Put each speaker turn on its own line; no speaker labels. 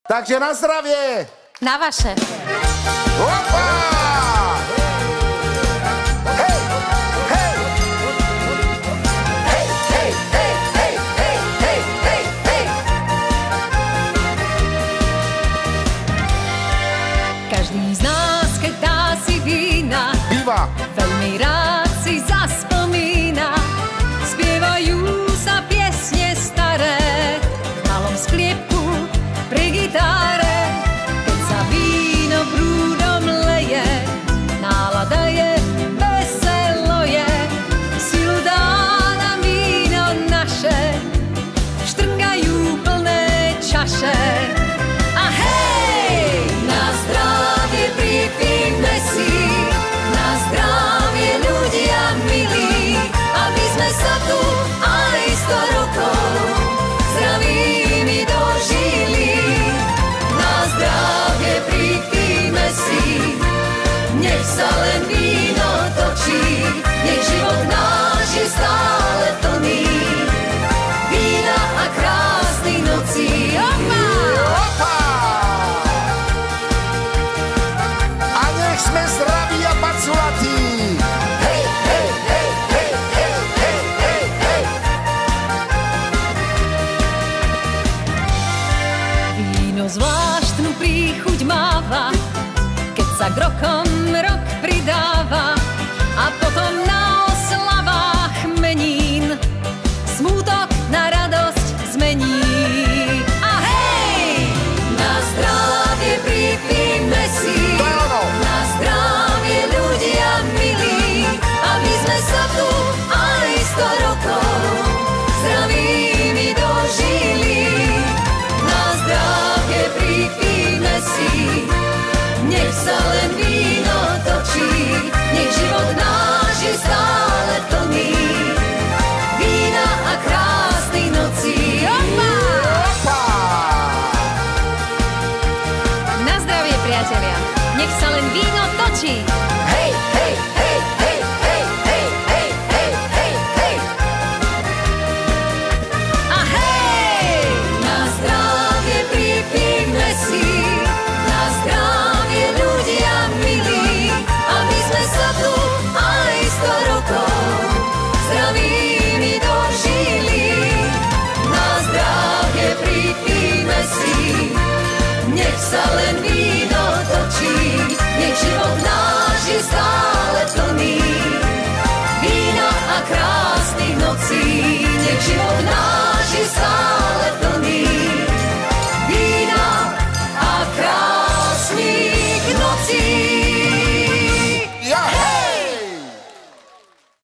Takže na zdravie!
Na vaše.
Opa! Hej! Hej! Hej, hej, hej, hej, hej, hej, hej, hej!
Každý z nás, keď dá si vína,
Býva!
veľmi rád si zaspomína. Spievajú sa piesne staré v malom skliepku pri gitáre. Keď sa víno prúdom leje, nálada je, veselo je. Silu dá nám víno naše, štrngajú plné čaše. A hej, na zdravie pripijme si, na zdravie ľudia milí, aby sme sa tu aj 100 rokov zdravými dožili. Na zdravie pripijme si, nech sa len víno točí, nech život náš je stále plný vína a krásnych nocí.
Opa! A nech sme zdraví a paculatí! Hej, hej, hej, hej, hej, hej, hej, hej!
Víno zvláštnu príchuť máva, keď sa k rokom rok pridáva a potom na oslavách menín smútok na radosť zmení. A hej! Na zdravie pripijme si,
To je ono!
na zdravie ľudia milí, aby sme sa tu aj 100 rokov zdravými dožili. Na zdravie pripijme si, nech sa len víno točí, nech život náš je stále plný vína a krásnych nocí. Opa!
Opa!
Na zdravie, priatelia, nech sa len víno točí.